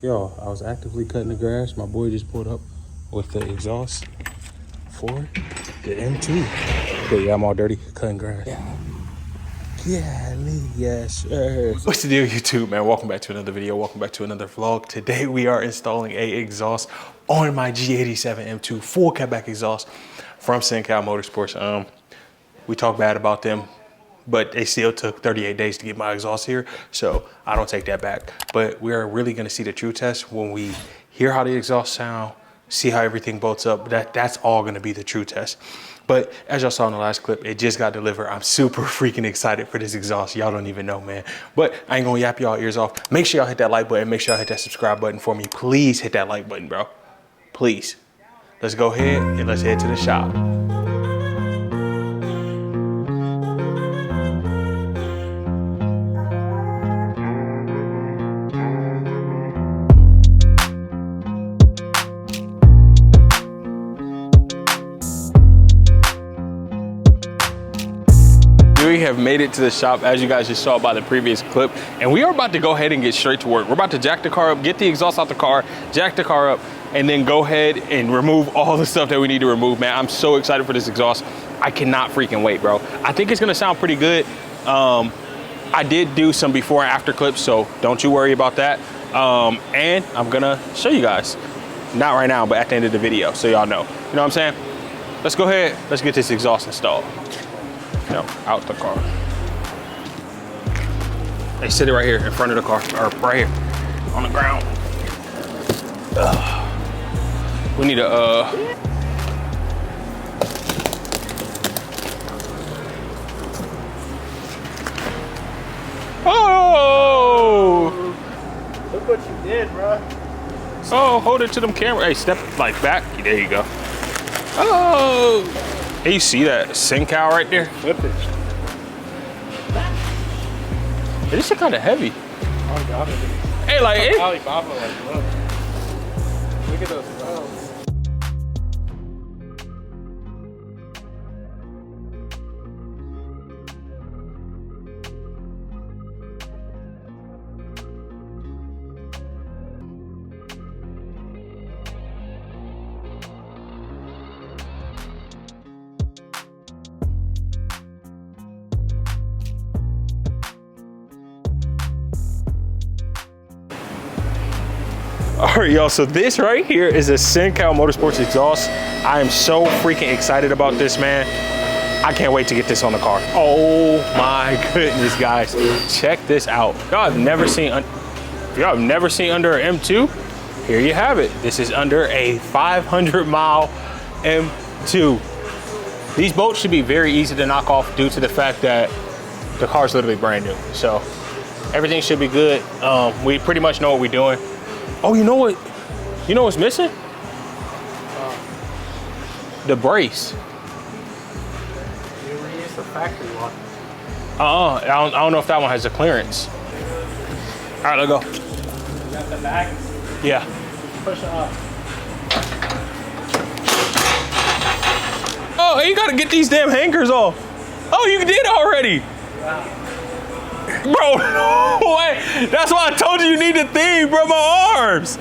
Yo, I was actively cutting the grass. My boy just pulled up with the exhaust for the M2. But yeah, I'm all dirty cutting grass. Yeah, yes, sir. What's the deal, YouTube, man? Welcome back to another video. Welcome back to another vlog. Today we are installing a exhaust on my G87 M2 full Catback exhaust from TwinTurboTez. We talked bad about them, but they still took 38 days to get my exhaust here, so I don't take that back. But we are really gonna see the true test when we hear how the exhaust sound, see how everything bolts up. That's all gonna be the true test. But as y'all saw in the last clip, it just got delivered. I'm super freaking excited for this exhaust. Y'all don't even know, man. But I ain't gonna yap y'all ears off. Make sure y'all hit that like button. Make sure y'all hit that subscribe button for me. Please hit that like button, bro. Please. Let's go ahead and let's head to the shop. We have made it to the shop, as you guys just saw by the previous clip, and we are about to go ahead and get straight to work. We're about to jack the car up, get the exhaust out the car, jack the car up, and then go ahead and remove all the stuff that we need to remove, man. I'm so excited for this exhaust. I cannot freaking wait, bro. I think it's gonna sound pretty good. I did do some before and after clips, so don't you worry about that. And I'm gonna show you guys. Not right now, but at the end of the video, so y'all know. You know what I'm saying? Let's go ahead, let's get this exhaust installed. No, out the car. They sit it right here in front of the car, or right here on the ground. We need a oh! Look what you did, bro. Oh, hold it to them camera. Hey, step like back. There you go. Oh! Hey, you see that sink cow right there? Flip it. Hey, this shit kind of heavy. Oh, God. Hey, like it. Alibaba, like, look. Look at those wells. All right, y'all, so this right here is a TwinTurboTez exhaust. I am so freaking excited about this, man. I can't wait to get this on the car. Oh my goodness, guys. Check this out. Y'all have never seen under an M2? Here you have it. This is under a 500-mile M2. These bolts should be very easy to knock off due to the fact that the car is literally brand new. So everything should be good. We pretty much know what we're doing. Oh, you know what? You know what's missing? The brace. You reuse the factory one. I don't know if that one has the clearance. All right, let's go. You got the bag? Yeah. Push it up. Oh, you gotta get these damn hangers off. Oh, you did already. Wow. Bro, no way. That's why I told you need the thing, bro. My arms.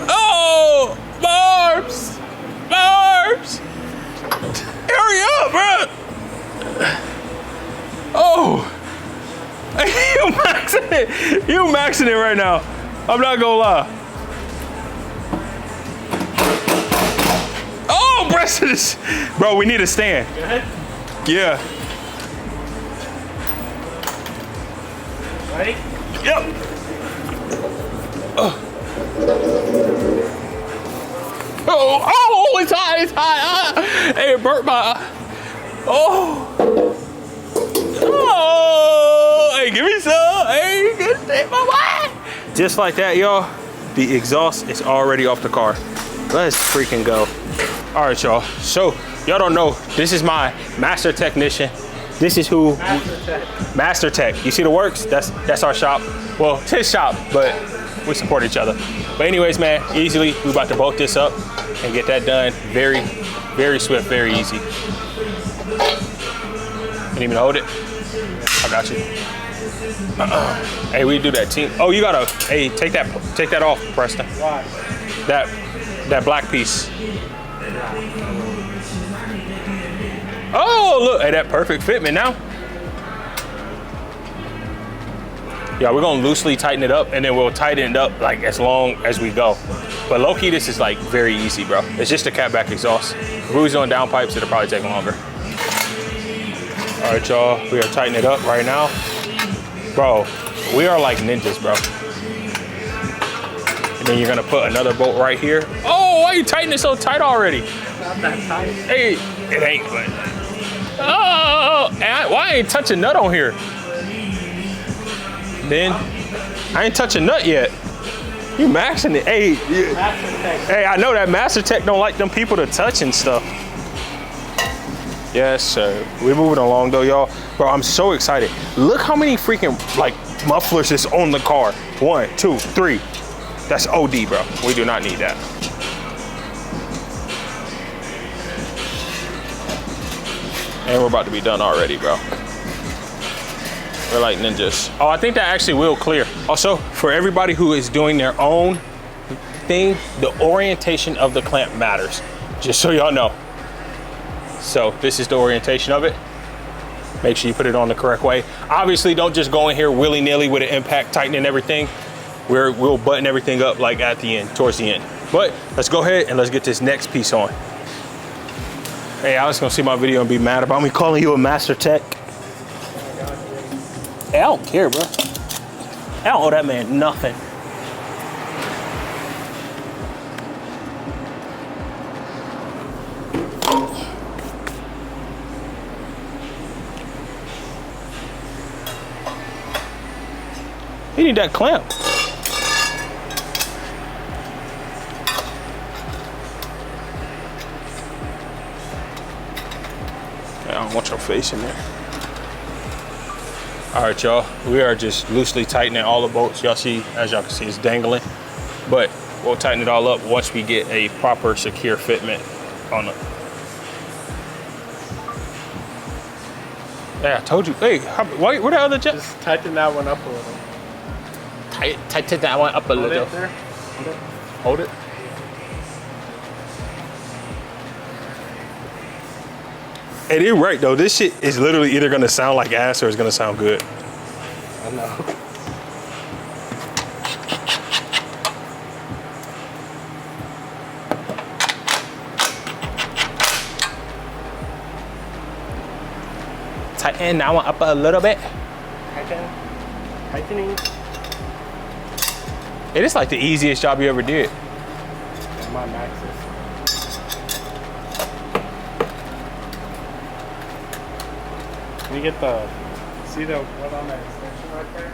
Oh, my arms. My arms. Hurry up, bro. Oh. You maxing it. You maxing it right now. I'm not gonna lie. Oh, breast this. Bro, we need a stand. Good? Yeah. Ready? Yep. Oh, it's high, it's high. Hey, it burnt my, oh, hey, give me some. Hey, good thing, my way. Just like that, y'all, the exhaust is already off the car. Let's freaking go. All right, y'all. So, y'all don't know, this is my master technician. This is who, Master Tech. You see the works? That's our shop. Well, it's his shop, but we support each other. But anyways, man, easily, we about to bolt this up and get that done. Very, very swift, very easy. You need me to hold it? I got you. Hey, we do that team. Oh, you gotta. Hey, take that off, Preston. Why? That black piece. Oh, look, hey, that perfect fitment now. Yeah, we're gonna loosely tighten it up, and then we'll tighten it up like as long as we go. But low key, this is like very easy, bro. It's just a catback exhaust. If we was on down pipes, it'll probably take longer. All right, y'all, we are tightening it up right now. Bro, we are like ninjas, bro. And then you're gonna put another bolt right here. Oh, why are you tightening it so tight already? Not that tight. Hey, it ain't, but. Oh, and why I ain't touching nut on here? Then, I ain't touching nut yet. You maxing it. Hey, hey, I know that Master Tech don't like them people to touch and stuff. Yes, sir. We're moving along though, y'all. Bro, I'm so excited. Look how many freaking like mufflers is on the car. 1, 2, 3. That's OD, bro. We do not need that. And we're about to be done already, bro. We're like ninjas. Oh, I think that actually will clear. Also, for everybody who is doing their own thing, the orientation of the clamp matters. Just so y'all know. So this is the orientation of it. Make sure you put it on the correct way. Obviously, don't just go in here willy-nilly with an impact, tightening everything. We'll button everything up like at the end, towards the end. But let's go ahead and let's get this next piece on. Hey, Alex gonna see my video and be mad about me calling you a Master Tech. Hey, I don't care, bro. I don't owe that man nothing. You need that clamp. I don't want your face in there. All right, y'all. We are just loosely tightening all the bolts. Y'all see, as y'all can see, it's dangling. But we'll tighten it all up once we get a proper secure fitment on it. Yeah, I told you. Hey, where the other jet? Just tighten that one up a little. Tighten that one up a little. Hold it there. Hold it. Hey, you're right though. This shit is literally either gonna sound like ass or it's gonna sound good. I know. Tighten that one up a little bit. Tightening. It is like the easiest job you ever did. Come on, Maxis. Can you get the, see the one on that extension right there?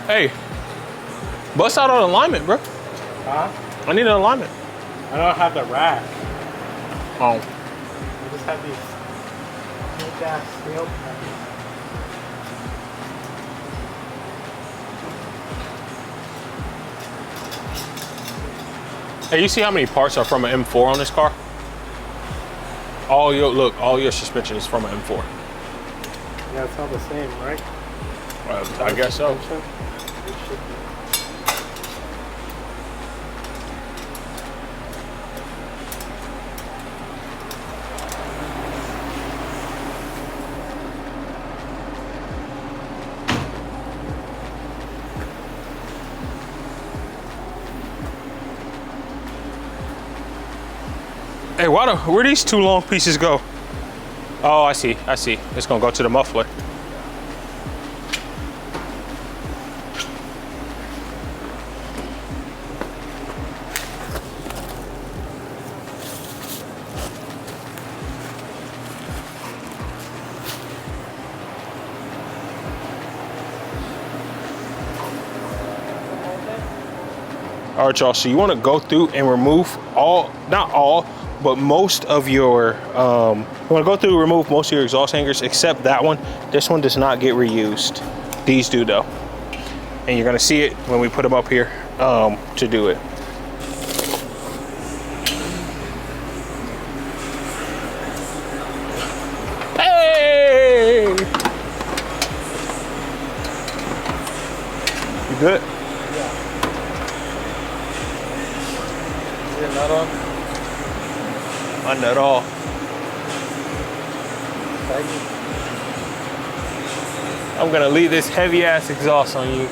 Hey, bust out an alignment, bro. Huh? I need an alignment. I don't have the rack. Oh. I just have these big ass steel plates. Hey, you see how many parts are from an M4 on this car? All your suspension is from an M4. Yeah, it's all the same, right? I guess so. It should be. Hey, where these two long pieces go? Oh, I see. It's gonna go to the muffler. All right, y'all, so you want to go through and remove all, not all, but most of your, you want to go through and remove most of your exhaust hangers except that one. This one does not get reused. These do though. And you're going to see it when we put them up here to do it. Hey! You good? Nut off. My nut off. I'm gonna leave this heavy ass exhaust on you.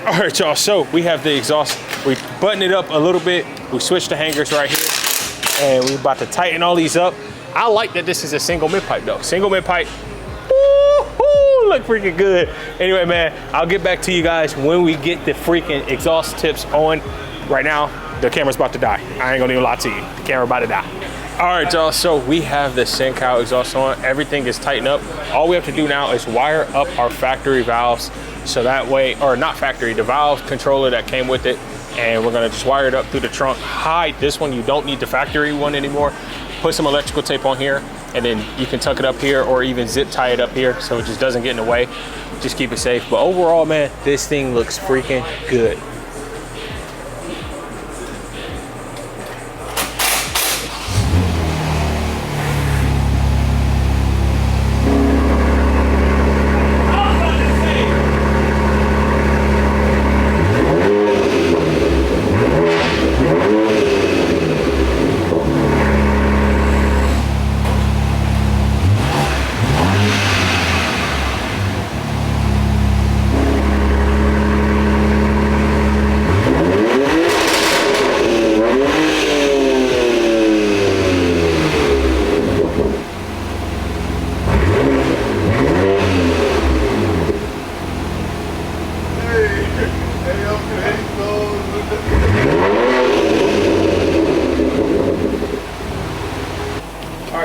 All right, y'all, so we have the exhaust. We button it up a little bit. We switched the hangers right here, and we're about to tighten all these up. I like that this is a single mid pipe though. Single mid pipe, woo-hoo, look freaking good. Anyway, man, I'll get back to you guys when we get the freaking exhaust tips on. Right now, the camera's about to die. I ain't gonna even lie to you. The camera about to die. All right, y'all, so we have the Senkow exhaust on. Everything is tightened up. All we have to do now is wire up our factory valves. So that way, or not factory, the valve controller that came with it. And we're gonna just wire it up through the trunk. Hide this one, you don't need the factory one anymore. Put some electrical tape on here, and then you can tuck it up here or even zip tie it up here so it just doesn't get in the way. Just keep it safe. But overall, man, this thing looks freaking good.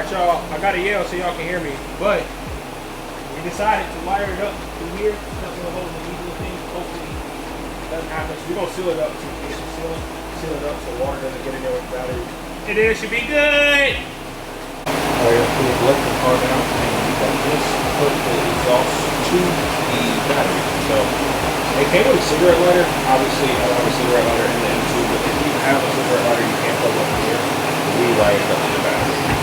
Y'all, I gotta yell so y'all can hear me, but we decided to wire it up through here, stuff in the hole in these little things. Hopefully it doesn't happen. So we're gonna seal it up to seal it up so water doesn't get in there with the battery. It is, should be good. Alright, put the electric part out and you got this, put the exhaust to the battery. So it came with a cigarette lighter. Obviously, I don't have a cigarette lighter in the M2, but if you have a cigarette lighter, you can't plug up in here. We light it up to the battery.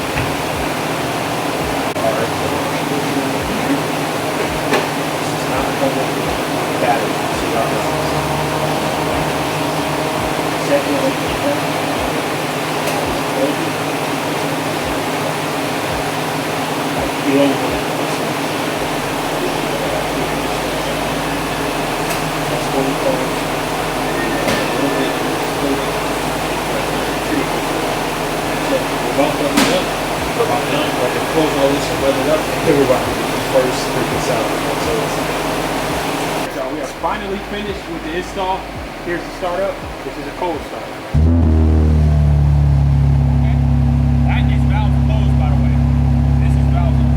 Alright, so this is not plugged up to the battery. See how this is. Second electric part. You only put it. That's what we call it. So we're about to it up. We're about done. We're going to close all this and weather it up. And then we're about to do the first freaking salad. So we are finally finished with the install. Here's the startup. This is a cold start. That is valve closed, by the way. This is valve open.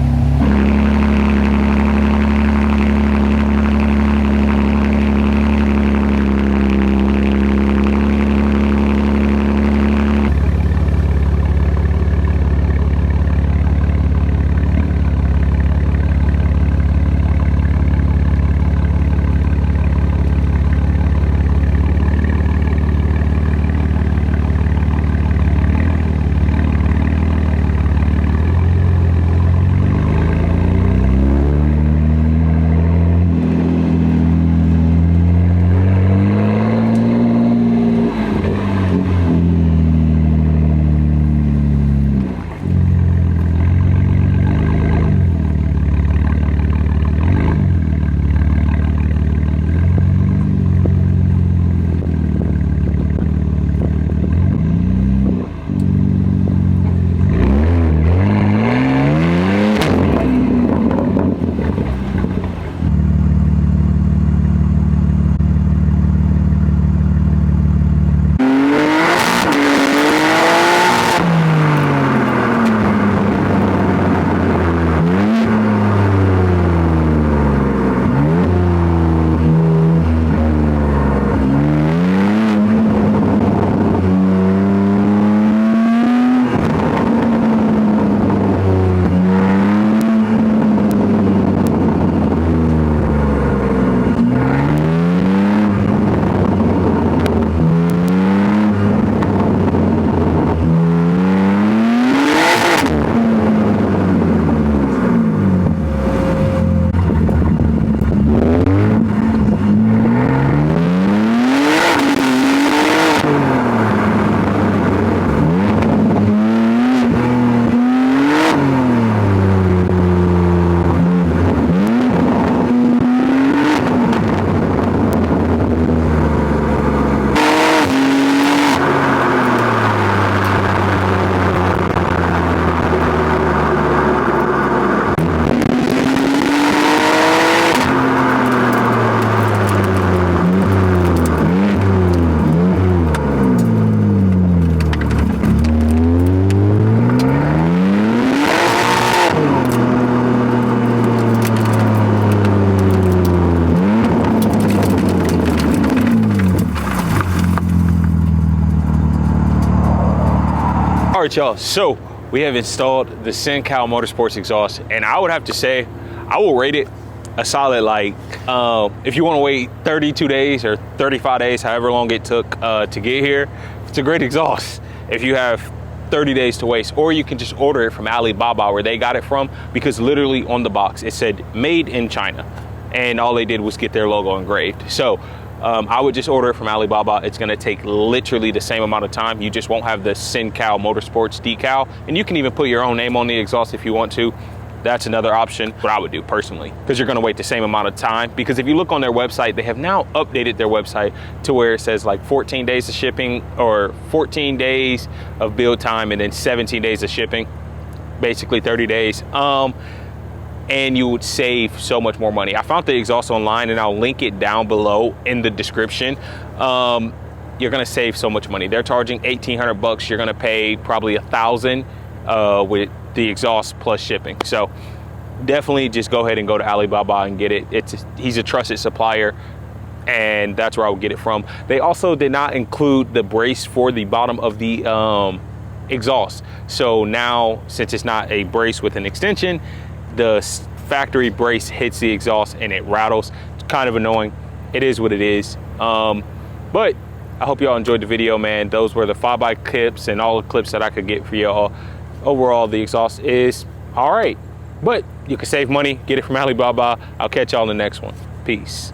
All right, y'all, so we have installed the SinCal Motorsports exhaust, and I would have to say I will rate it a solid, like, if you want to wait 32 days or 35 days, however long it took to get here, it's a great exhaust. If you have 30 days to waste, or you can just order it from Alibaba where they got it from, because literally on the box it said made in China, and all they did was get their logo engraved. So I would just order it from Alibaba. It's gonna take literally the same amount of time. You just won't have the SinCal Motorsports decal, and you can even put your own name on the exhaust if you want to. That's another option, what I would do personally, because you're gonna wait the same amount of time. Because if you look on their website, they have now updated their website to where it says like 14 days of shipping, or 14 days of build time, and then 17 days of shipping, basically 30 days. And you would save so much more money. I found the exhaust online, and I'll link it down below in the description. You're gonna save so much money. They're charging 1,800 bucks. You're gonna pay probably 1,000 with the exhaust plus shipping. So definitely just go ahead and go to Alibaba and get it. He's a trusted supplier, and that's where I would get it from. They also did not include the brace for the bottom of the exhaust. So now, since it's not a brace with an extension, the factory brace hits the exhaust and it rattles. It's kind of annoying. It is what it is. But I hope y'all enjoyed the video, man. Those were the 5x clips and all the clips that I could get for y'all. Overall, the exhaust is all right, but you can save money, get it from Alibaba. I'll catch y'all in the next one. Peace.